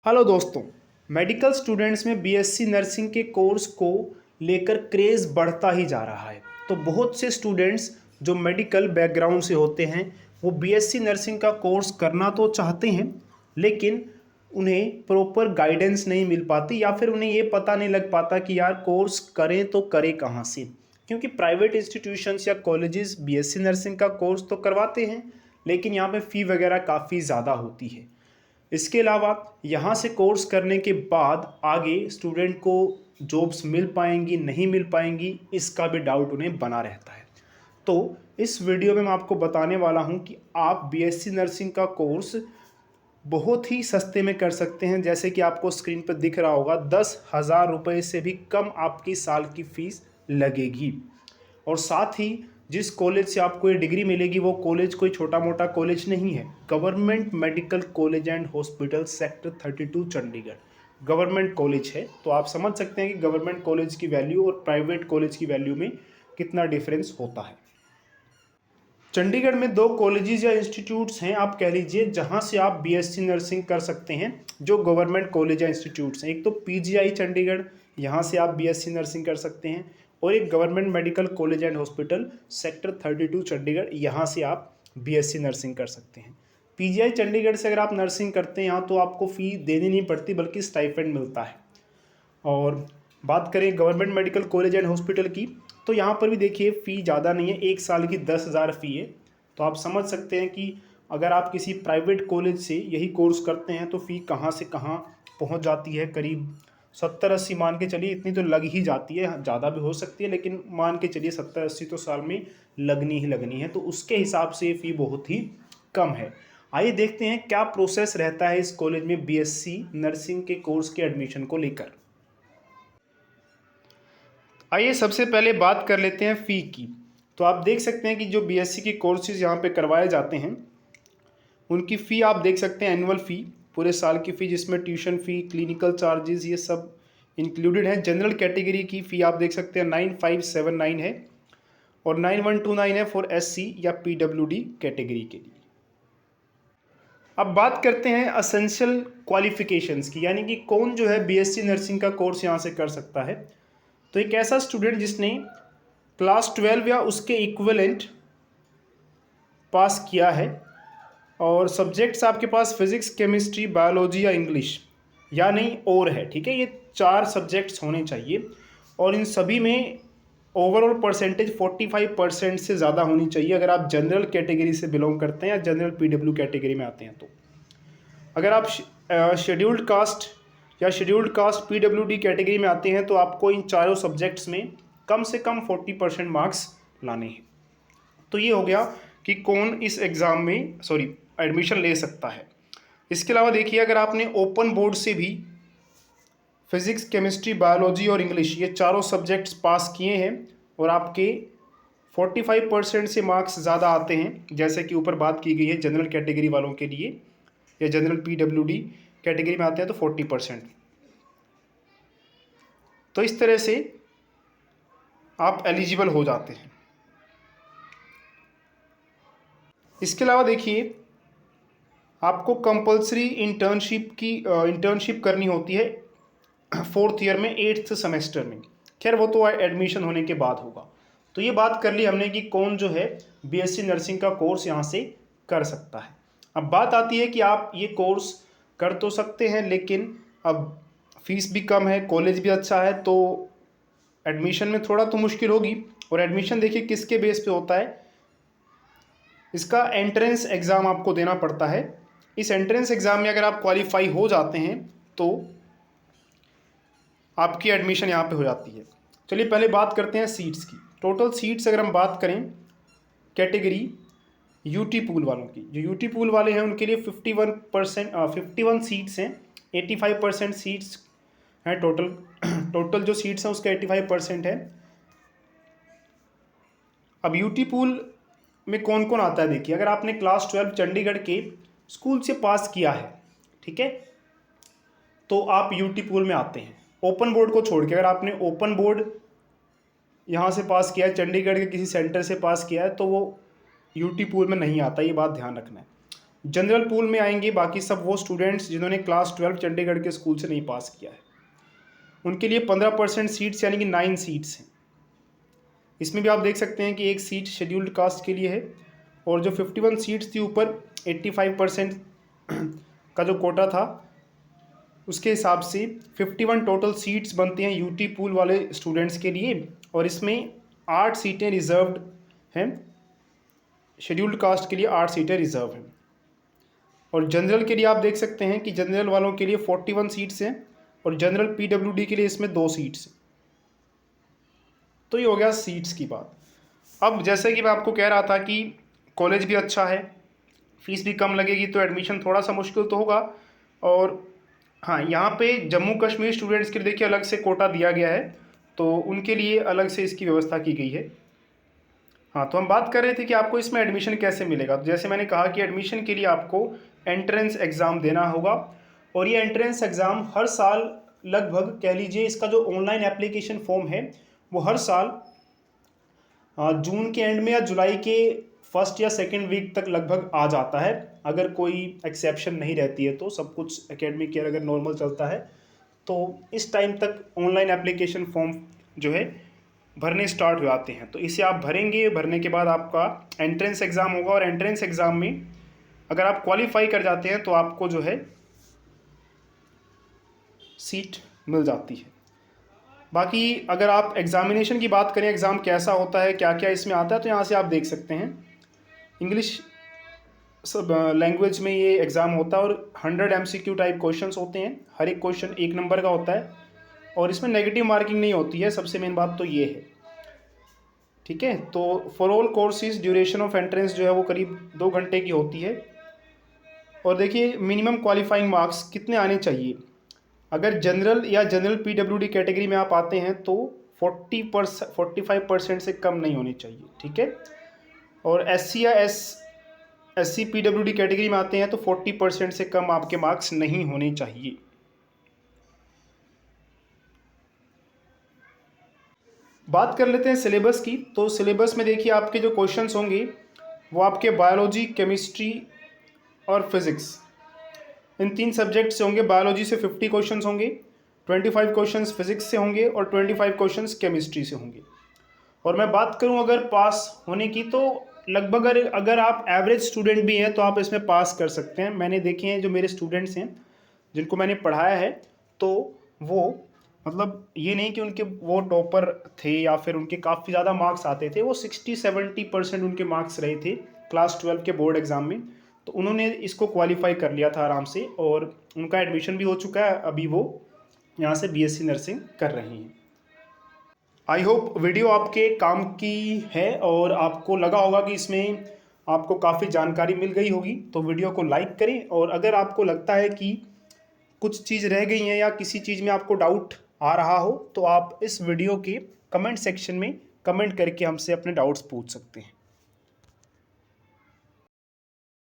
Hello दोस्तों। Medical students में BSc nursing के कोर्स को लेकर क्रेज़ बढ़ता ही जा रहा है। तो बहुत से स्टूडेंट्स जो मेडिकल बैकग्राउंड से होते हैं वो बीएससी नर्सिंग का कोर्स करना तो चाहते हैं, लेकिन उन्हें प्रॉपर गाइडेंस नहीं मिल पाती या फिर उन्हें ये पता नहीं लग पाता कि यार कोर्स करें तो करें कहाँ से। क्योंकि प्राइवेट इंस्टीट्यूशंस या कॉलेजेस बीएससी नर्सिंग का कोर्स तो करवाते हैं, लेकिन यहाँ पे फ़ी वगैरह काफ़ी ज़्यादा होती है। इसके अलावा यहाँ से कोर्स करने के बाद आगे स्टूडेंट को जॉब्स मिल पाएंगी नहीं मिल पाएंगी, इसका भी डाउट उन्हें बना रहता है। तो इस वीडियो में मैं आपको बताने वाला हूँ कि आप बीएससी नर्सिंग का कोर्स बहुत ही सस्ते में कर सकते हैं। जैसे कि आपको स्क्रीन पर दिख रहा होगा, 10,000 रुपये से भी कम आपकी साल की फ़ीस लगेगी। और साथ ही जिस कॉलेज से आपको ये डिग्री मिलेगी वो कॉलेज कोई छोटा मोटा कॉलेज नहीं है। Government medical college and hospital sector 32 Chandigarh government college है। तो आप समझ सकते हैं कि गवर्नमेंट कॉलेज की वैल्यू और प्राइवेट कॉलेज की वैल्यू में कितना डिफरेंस होता है। चंडीगढ़ में 2 कॉलेजेस या इंस्टीट्यूट्स हैं, आप कह लीजिए, जहां से आप बीएससी नर्सिंग कर सकते हैं, जो गवर्नमेंट कॉलेज या इंस्टीट्यूट्स हैं। एक तो पीजीआई चंडीगढ़, यहाँ से आप बीएससी नर्सिंग कर सकते हैं, और एक government medical college and hospital sector 32 Chandigarh, यहाँ से आप बीएससी नर्सिंग कर सकते हैं। पीजीआई चंडीगढ़ से अगर आप नर्सिंग करते हैं यहाँ तो आपको फ़ी देनी नहीं पड़ती, बल्कि स्टाइपेंड मिलता है। और बात करें government medical college and hospital की, तो यहाँ पर भी देखिए फ़ी ज़्यादा नहीं है, 1 साल की 10,000 फ़ी है। तो आप समझ सकते हैं कि अगर आप किसी प्राइवेट कॉलेज से यही कोर्स करते हैं तो फ़ी कहाँ से कहाँ पहुँच जाती है। करीब 70-80 मान के चलिए, इतनी तो लग ही जाती है, ज़्यादा भी हो सकती है, लेकिन मान के चलिए 70-80 तो साल में लगनी ही लगनी है। तो उसके हिसाब से फ़ी बहुत ही कम है। आइए देखते हैं क्या प्रोसेस रहता है इस कॉलेज में बीएससी नर्सिंग के कोर्स के एडमिशन को लेकर। आइए सबसे पहले बात कर लेते हैं फ़ी की। तो आप देख सकते हैं कि जो बीएससी के कोर्सेज यहाँ पे करवाए जाते हैं उनकी फ़ी आप देख सकते हैं, एनुअल फ़ी, पूरे साल की फ़ी, जिसमें ट्यूशन फ़ी, क्लिनिकल चार्जेस, ये सब इंक्लूडेड है। जनरल कैटेगरी की फ़ी आप देख सकते हैं 9579 है, और 9129 है फॉर एससी या पीडब्ल्यूडी कैटेगरी के लिए। अब बात करते हैं असेंशियल क्वालिफिकेशंस की, यानी कि कौन जो है बीएससी नर्सिंग का कोर्स यहाँ से कर सकता है। तो एक ऐसा स्टूडेंट जिसने क्लास 12 या उसके इक्विवेलेंट पास किया है, और सब्जेक्ट्स आपके पास फिजिक्स, केमिस्ट्री, बायोलॉजी या इंग्लिश, या नहीं और है, ठीक है। ये 4 सब्जेक्ट्स होने चाहिए, और इन सभी में ओवरऑल परसेंटेज 45% से ज़्यादा होनी चाहिए अगर आप जनरल कैटेगरी से बिलोंग करते हैं या जनरल पीडब्ल्यू कैटेगरी में आते हैं। तो अगर आप शेड्यूल्ड कास्ट या शेड्यूल्ड कास्ट पीडब्ल्यूडी कैटेगरी में आते हैं तो आपको इन चारों सब्जेक्ट्स में कम से कम 40% मार्क्स लाने हैं। तो ये हो गया कि कौन इस एग्ज़ाम में एडमिशन ले सकता है। इसके अलावा देखिए, अगर आपने ओपन बोर्ड से भी फिज़िक्स, केमिस्ट्री, बायोलॉजी और इंग्लिश, ये चारों सब्जेक्ट्स पास किए हैं और आपके 45% से मार्क्स ज़्यादा आते हैं, जैसे कि ऊपर बात की गई है जनरल कैटेगरी वालों के लिए, या जनरल पीडब्ल्यूडी कैटेगरी में आते हैं तो 40%। तो इस तरह से आप एलिजिबल हो जाते हैं। इसके अलावा देखिए, आपको कंपलसरी इंटर्नशिप करनी होती है 4th ईयर में 8th सेमेस्टर में। खैर वो तो एडमिशन होने के बाद होगा। तो ये बात कर ली हमने कि कौन जो है बीएससी नर्सिंग का कोर्स यहाँ से कर सकता है। अब बात आती है कि आप ये कोर्स कर तो सकते हैं, लेकिन अब फीस भी कम है, कॉलेज भी अच्छा है, तो एडमिशन में थोड़ा तो मुश्किल होगी। और एडमिशन देखिए किसके बेस पे होता है, इसका एंट्रेंस एग्ज़ाम आपको देना पड़ता है। इस एंट्रेंस एग्ज़ाम में अगर आप क्वालिफाई हो जाते हैं तो आपकी एडमिशन यहाँ पे हो जाती है। चलिए पहले बात करते हैं सीट्स की। टोटल सीट्स अगर हम बात करें कैटेगरी यूटी पूल वालों की, जो यूटी पूल वाले हैं उनके लिए 51 सीट्स हैं, 85% सीट्स हैं टोटल। टोटल जो सीट्स हैं उसका 85% है। अब यूटी पूल में कौन कौन आता है देखिए, अगर आपने क्लास 12 चंडीगढ़ के स्कूल से पास किया है, ठीक है, तो आप यूटी पूल में आते हैं। ओपन बोर्ड को छोड़ के, अगर आपने ओपन बोर्ड यहाँ से पास किया है, चंडीगढ़ के किसी सेंटर से पास किया है, तो वो यूटी पूल में नहीं आता, ये बात ध्यान रखना है। जनरल पूल में आएंगे बाकी सब वो स्टूडेंट्स जिन्होंने क्लास 12 चंडीगढ़ के स्कूल से नहीं पास किया है, उनके लिए 15% सीट्स यानी कि 9 सीट्स हैं। इसमें भी आप देख सकते हैं कि एक सीट शेड्यूल्ड कास्ट के लिए है, और जो 51 सीट्स थी ऊपर 85% का जो कोटा था उसके हिसाब से 51 टोटल सीट्स बनती हैं यूटी पूल वाले स्टूडेंट्स के लिए, और इसमें 8 सीटें रिजर्व्ड हैं। शेड्यूल्ड कास्ट के लिए 8 सीटें रिजर्व हैं। और जनरल के लिए आप देख सकते हैं कि जनरल वालों के लिए 41 सीट्स हैं, और जनरल पीडब्ल्यूडी के लिए इसमें 2 सीट्स हैं। तो ये हो गया सीट्स की बात। अब जैसे कि मैं आपको कह रहा था कि कॉलेज भी अच्छा है, फीस भी कम लगेगी, तो एडमिशन थोड़ा सा मुश्किल तो होगा। और हाँ, यहाँ पे जम्मू कश्मीर स्टूडेंट्स के लिए देखिए अलग से कोटा दिया गया है, तो उनके लिए अलग से इसकी व्यवस्था की गई है। हाँ, तो हम बात कर रहे थे कि आपको इसमें एडमिशन कैसे मिलेगा। तो जैसे मैंने कहा कि एडमिशन के लिए आपको एंट्रेंस एग्ज़ाम देना होगा, और ये एंट्रेंस एग्ज़ाम हर साल लगभग कह लीजिए, इसका जो ऑनलाइन एप्लीकेशन फॉर्म है वो हर साल जून के एंड में या जुलाई के फर्स्ट या सेकेंड वीक तक लगभग आ जाता है। अगर कोई एक्सेप्शन नहीं रहती है तो सब कुछ एकेडमिक ईयर अगर नॉर्मल चलता है तो इस टाइम तक ऑनलाइन एप्लीकेशन फॉर्म जो है भरने स्टार्ट हो जाते हैं। तो इसे आप भरेंगे, भरने के बाद आपका एंट्रेंस एग्ज़ाम होगा, और एंट्रेंस एग्ज़ाम में अगर आप क्वालिफाई कर जाते हैं तो आपको जो है सीट मिल जाती है। बाकी अगर आप एग्ज़ामिनेशन की बात करें, एग्ज़ाम कैसा होता है, क्या क्या इसमें आता है, तो यहाँ से आप देख सकते हैं इंग्लिश सब लैंग्वेज में ये एग्ज़ाम होता है, और 100 MCQ टाइप क्वेश्चंस होते हैं। हर एक क्वेश्चन 1 नंबर का होता है, और इसमें नेगेटिव मार्किंग नहीं होती है। सबसे मेन बात तो ये है, ठीक है। तो for all courses duration of entrance जो है वो करीब 2 घंटे की होती है। और देखिए मिनिमम क्वालिफाइंग मार्क्स कितने आने चाहिए। अगर जनरल या जनरल पीडब्ल्यूडी कैटेगरी में आप आते हैं तो 45% से कम नहीं होनी चाहिए, ठीक है। और SC या SC पीडब्ल्यूडी कैटेगरी में आते हैं तो 40% से कम आपके मार्क्स नहीं होने चाहिए। बात कर लेते हैं सिलेबस की। तो सिलेबस में देखिए आपके जो क्वेश्चंस होंगे वो आपके बायोलॉजी, केमिस्ट्री और फिज़िक्स, इन 3 सब्जेक्ट से होंगे। बायोलॉजी से 50 क्वेश्चंस होंगे, 25 क्वेश्चंस फिजिक्स से होंगे, और 25 क्वेश्चंस केमिस्ट्री से होंगे। और मैं बात करूं अगर पास होने की, तो लगभग अगर आप एवरेज स्टूडेंट भी हैं तो आप इसमें पास कर सकते हैं। मैंने देखे हैं जो मेरे स्टूडेंट्स हैं जिनको मैंने पढ़ाया है, तो वो मतलब ये नहीं कि उनके वो टॉपर थे या फिर उनके काफ़ी ज़्यादा मार्क्स आते थे, वो 60-70% उनके मार्क्स रहे थे क्लास 12 के बोर्ड एग्ज़ाम में। तो उन्होंने इसको क्वालिफाई कर लिया था आराम से, और उनका एडमिशन भी हो चुका है। अभी वो यहाँ से BSc नर्सिंग कर रही हैं। आई होप वीडियो आपके काम की है, और आपको लगा होगा कि इसमें आपको काफ़ी जानकारी मिल गई होगी। तो वीडियो को लाइक करें, और अगर आपको लगता है कि कुछ चीज़ रह गई है या किसी चीज़ में आपको डाउट आ रहा हो, तो आप इस वीडियो के कमेंट सेक्शन में कमेंट करके हमसे अपने डाउट्स पूछ सकते हैं।